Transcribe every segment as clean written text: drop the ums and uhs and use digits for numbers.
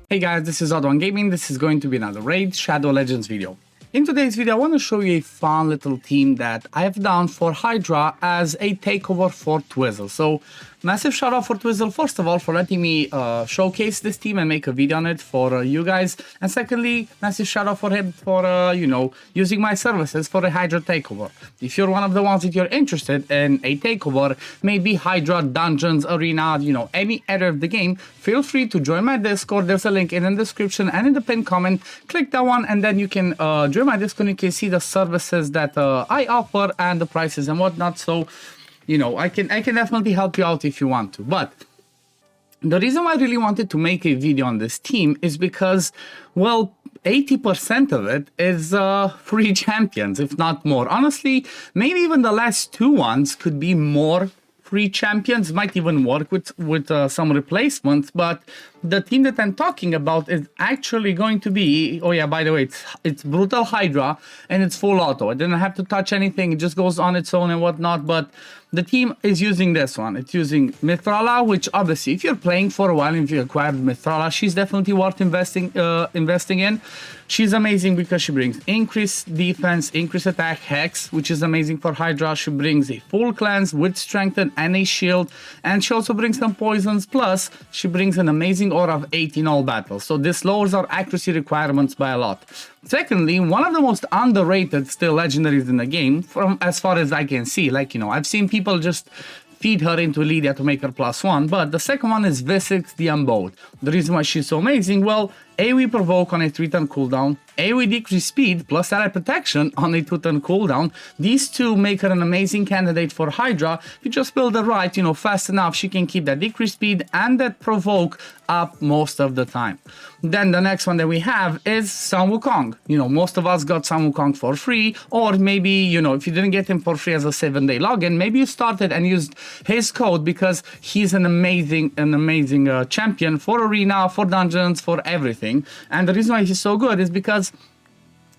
Hey guys, this is OddOneGaming. This is going to be another Raid Shadow Legends video. In today's video, I want to show you a fun little team that I have done for Hydra as a takeover for Twizzle. So, massive shout out for Twizzle, first of all, for letting me showcase this team and make a video on it for you guys. And secondly, massive shout out for him for, using my services for a Hydra takeover. If you're one of the ones that you're interested in a takeover, maybe Hydra, Dungeons, Arena, any area of the game, feel free to join my Discord. There's a link in the description and in the pinned comment. Click that one and then you can join my Discord. You can see the services that I offer and the prices and whatnot. So, I can definitely help you out if you want to. But the reason why I really wanted to make a video on this team is because, well, 80% of it is free champions, if not more. Honestly, maybe even the last two ones could be more free champions, might even work with some replacements, but the team that I'm talking about is actually going to be, oh yeah, by the way, it's Brutal Hydra and it's full auto. I didn't have to touch anything, it just goes on its own and whatnot, but the team is using this one. It's using Mithrala, which obviously if you're playing for a while, if you acquired Mithrala, she's definitely worth investing in. She's amazing because she brings increased defense, increased attack, hex, which is amazing for Hydra. She brings a full cleanse with strengthen and a shield, and she also brings some poisons, plus she brings an amazing aura of 8 in all battles. So this lowers our accuracy requirements by a lot. Secondly, one of the most underrated still legendaries in the game, from as far as I can see. I've seen people just feed her into Lydia to make her +1, but the second one is V6 the Unbowed. The reason why she's so amazing, well, AoE provoke on a 3-turn cooldown, AoE decrease speed plus ally protection on a 2-turn cooldown. These two make her an amazing candidate for Hydra. If you just build her right, fast enough, she can keep that decrease speed and that provoke up most of the time. Then the next one that we have is Sun Wukong. Most of us got Sun Wukong for free, or maybe, if you didn't get him for free as a 7-day login, maybe you started and used his code because he's an amazing champion for Arena, for Dungeons, for everything. And the reason why he's so good is because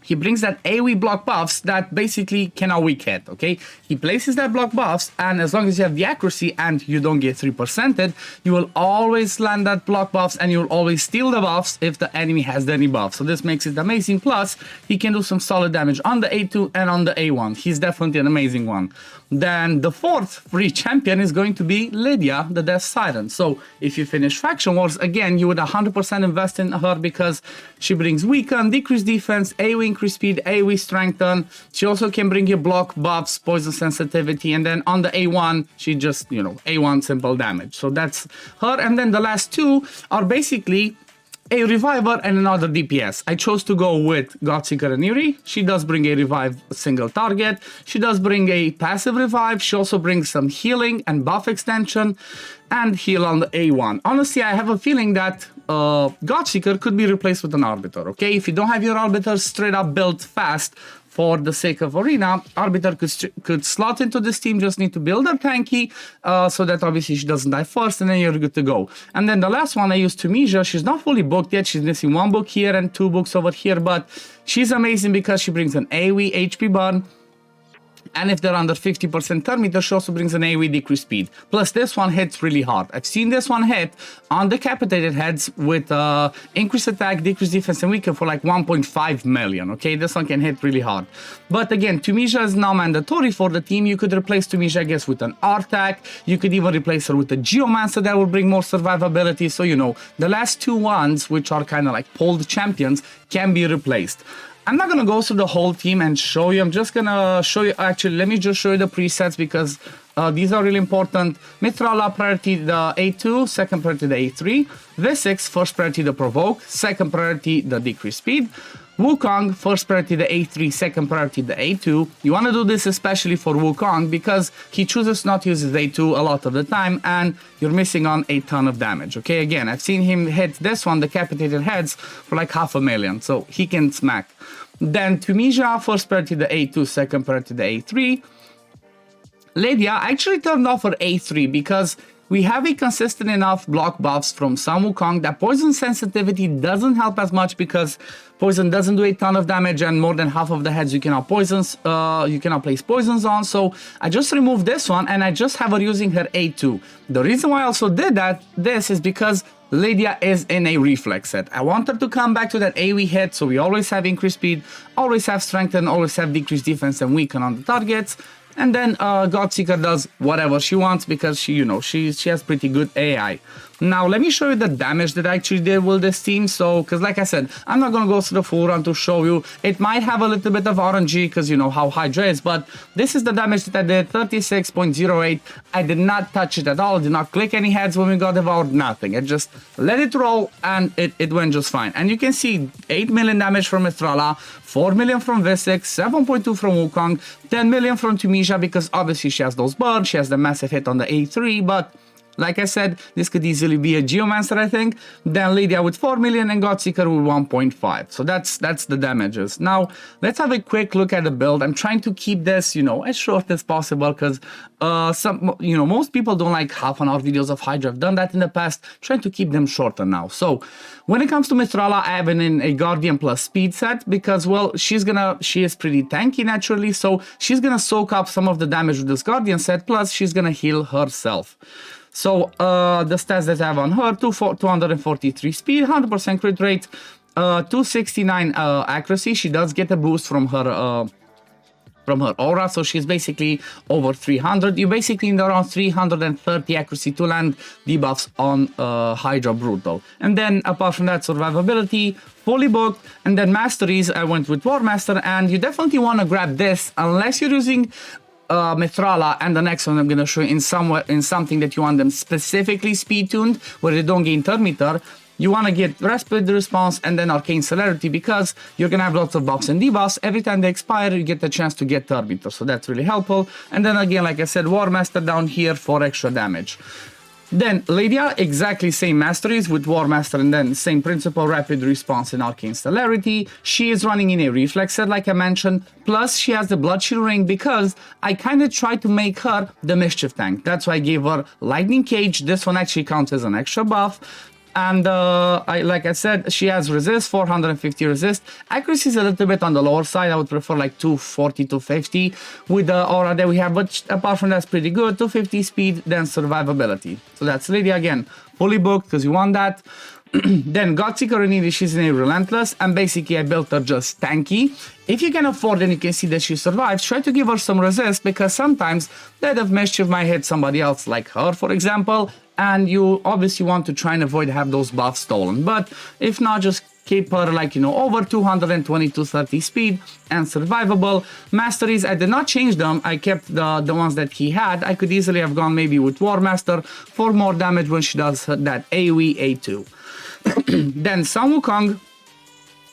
he brings that AoE block buffs that basically cannot weak hit, okay? He places that block buffs, and as long as you have the accuracy and you don't get 3%ed, you will always land that block buffs and you'll always steal the buffs if the enemy has any buffs. So this makes it amazing. Plus, he can do some solid damage on the A2 and on the A1. He's definitely an amazing one. Then the fourth free champion is going to be Lydia, the Death Siren. So if you finish Faction Wars, again, you would 100% invest in her because she brings weaken, decreased defense, AoE increase speed, AoE strengthen. She also can bring you block buffs, poison sensitivity, and then on the A1, she just, A1 simple damage. So that's her. And then the last two are basically a reviver and another DPS. I chose to go with Godseeker and Yuri. She does bring a revive single target. She does bring a passive revive. She also brings some healing and buff extension and heal on the A1. Honestly, I have a feeling that Godseeker could be replaced with an Arbiter, okay? If you don't have your Arbiter straight up built fast, for the sake of Arena, Arbiter could slot into this team, just need to build her tanky so that obviously she doesn't die first and then you're good to go. And then the last one I used Tunisia. She's not fully booked yet. She's missing 1 book here and 2 books over here, but she's amazing because she brings an AoE HP burn. And if they're under 50% turn meter, she also brings an AoE decrease speed. Plus, this one hits really hard. I've seen this one hit on decapitated heads with increased attack, decreased defense, and weaken for like 1.5 million. Okay, this one can hit really hard. But again, Tunisia is now mandatory for the team. You could replace Tunisia, I guess, with an Artak. You could even replace her with a Geomancer that will bring more survivability. So, the last two ones, which are kind of like pulled champions, can be replaced. I'm not going to go through the whole team and show you. I'm just going to show you, actually, let me just show you the presets because these are really important. Mithrala, priority the A2, second priority the A3. V6, first priority the provoke, second priority the decrease speed. Wukong, first priority the A3, second priority the A2. You want to do this especially for Wukong because he chooses not to use his A2 a lot of the time and you're missing on a ton of damage. Okay, again, I've seen him hit this one, decapitated heads, for like 500,000, so he can smack. Then Tunisia, first priority the A2, second priority the A3. Lydia actually turned off her A3 because we have a consistent enough block buffs from Sun Wukong that poison sensitivity doesn't help as much because poison doesn't do a ton of damage and more than half of the heads you cannot place poisons on. So I just removed this one and I just have her using her A2. The reason why I also did this is because Lydia is in a reflex set. I want her to come back to that AoE hit, so we always have increased speed, always have strength, and always have decreased defense and weaken on the targets. And then Godseeker does whatever she wants because she has pretty good AI. Now let me show you the damage that I actually did with this team. So, because like I said, I'm not gonna go through the full run to show you. It might have a little bit of RNG because you know how Hydra is, but this is the damage that I did, 36.08. I did not touch it at all. I did not click any heads when we got devoured, nothing. I just let it roll and it went just fine. And you can see 8 million damage from Mithrala, 4 million from Visix, 7.2 from Wukong, 10 million from Tunisia because obviously she has those burns, she has the massive hit on the A3, but like I said, this could easily be a Geomancer, I think. Then Lydia with 4 million and Godseeker with 1.5. So that's the damages. Now, let's have a quick look at the build. I'm trying to keep this, as short as possible because most people don't like half-an-hour videos of Hydra. I've done that in the past, trying to keep them shorter now. So, when it comes to Mithrala, I have in a Guardian plus speed set because, well, she is pretty tanky naturally, so she's gonna soak up some of the damage with this Guardian set, plus she's gonna heal herself. So the stats that I have on her, 243 speed, 100% crit rate, 269 accuracy. She does get a boost from her aura, so she's basically over 300. You basically need around 330 accuracy to land debuffs on Hydra Brutal. And then apart from that, survivability, fully booked, and then masteries, I went with War Master, and you definitely want to grab this unless you're using Mithrala, and the next one I'm going to show you in something that you want them specifically speed tuned where they don't gain turn meter. You want to get Rapid Response and then Arcane Celerity because you're going to have lots of buffs and debuffs. Every time they expire, you get the chance to get turn meter, so that's really helpful. And then again, like I said, War Master down here for extra damage. Then Lydia, exactly same masteries with War Master and then same principle, Rapid Response and Arcane Celerity. She is running in a reflex set like I mentioned, plus she has the Blood Shield Ring because I kind of tried to make her the Mischief tank. That's why I gave her Lightning Cage. This one actually counts as an extra buff. And like I said, she has resist, 450 resist. Accuracy is a little bit on the lower side. I would prefer like 240, 250 with the aura that we have. But apart from that, it's pretty good. 250 speed, then survivability. So that's Lydia again, fully booked because you want that. Then Godseeker and she's in a Relentless, and basically I built her just tanky. If you can afford and you can see that she survives, try to give her some resist because sometimes Dead of Mischief might hit somebody else like her, for example, and you obviously want to try and avoid have those buffs stolen. But if not, just keep her like, over 220 to 30 speed and survivable. Masteries, I did not change them. I kept the ones that he had. I could easily have gone maybe with War Master for more damage when she does that AoE A2. Then Sun Wukong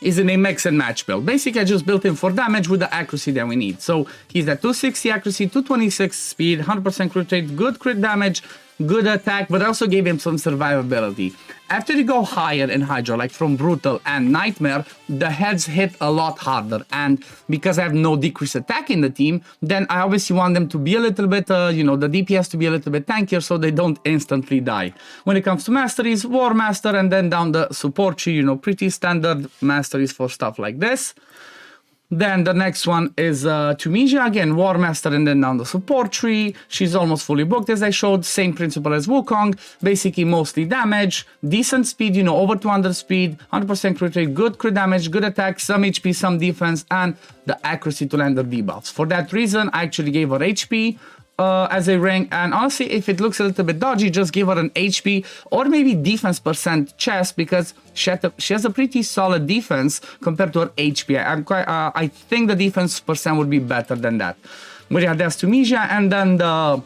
is in a mix and match build. Basically, I just built him for damage with the accuracy that we need. So he's at 260 accuracy, 226 speed, 100% crit rate, good crit damage, good attack, but I also gave him some survivability. After you go higher in Hydra, like from Brutal and Nightmare, the heads hit a lot harder. And because I have no decreased attack in the team, then I obviously want them to be a little bit, the DPS to be a little bit tankier so they don't instantly die. When it comes to masteries, War Master, and then down the support tree, pretty standard masteries for stuff like this. Then the next one is Tunisia, again, War Master, and then down the support tree. She's almost fully booked, as I showed. Same principle as Wukong, basically mostly damage, decent speed, over 200 speed, 100% crit rate, good crit damage, good attack, some HP, some defense, and the accuracy to land the debuffs. For that reason, I actually gave her HP as a rank, and honestly, if it looks a little bit dodgy, just give her an HP or maybe defense percent chest because she has a pretty solid defense compared to her HP. I think the defense percent would be better than that. But yeah, that's Tunisia, and then the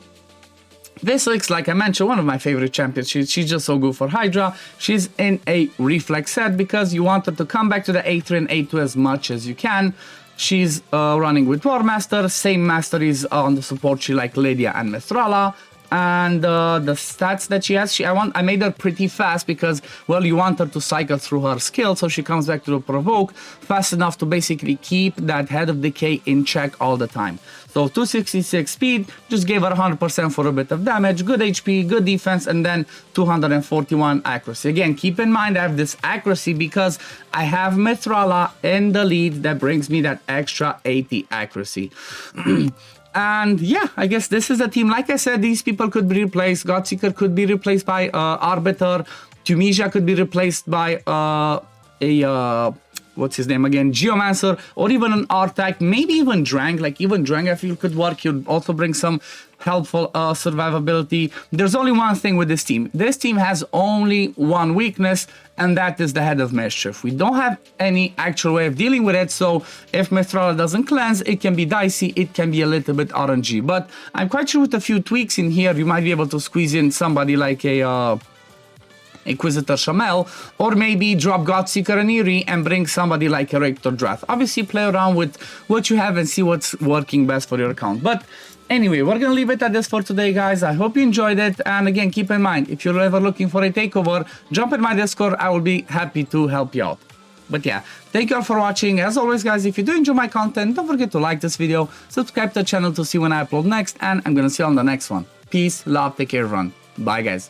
Visix, like I mentioned, one of my favorite champions. She's just so good for Hydra. She's in a reflex set because you want her to come back to the A3 and A2 as much as you can. She's running with War Master, same masteries on the support tree like Lydia and Mithrala. And the stats that she has, I made her pretty fast because, well, you want her to cycle through her skill so she comes back to the provoke fast enough to basically keep that Head of Decay in check all the time. So 266 speed, just gave her 100% for a bit of damage, good HP, good defense, and then 241 accuracy. Again, keep in mind I have this accuracy because I have Mithrala in the lead that brings me that extra 80 accuracy. And yeah, I guess this is the team. Like I said, these people could be replaced. Godseeker could be replaced by Arbiter. Tunisia could be replaced by what's his name again, Geomancer, or even an Artak, maybe even Drang. Like even Drang I feel could work. He'll also bring some helpful survivability. There's only one thing with this team. This team has only one weakness, and that is the Head of Mischief. We don't have any actual way of dealing with it, so if Mithrala doesn't cleanse, it can be dicey, it can be a little bit RNG. But I'm quite sure with a few tweaks in here, you might be able to squeeze in somebody like a Inquisitor Shamel, or maybe drop Godseeker and Eerie and bring somebody like a Raptor Drath. Obviously play around with what you have and see what's working best for your account. But anyway, we're gonna leave it at this for today, guys. I hope you enjoyed it, and again, keep in mind, if you're ever looking for a takeover, jump in my Discord. I will be happy to help you out. But yeah, thank you all for watching. As always, guys, if you do enjoy my content, don't forget to like this video, subscribe to the channel to see when I upload next, and I'm gonna see you on the next one. Peace, love, take care, everyone. Bye, guys.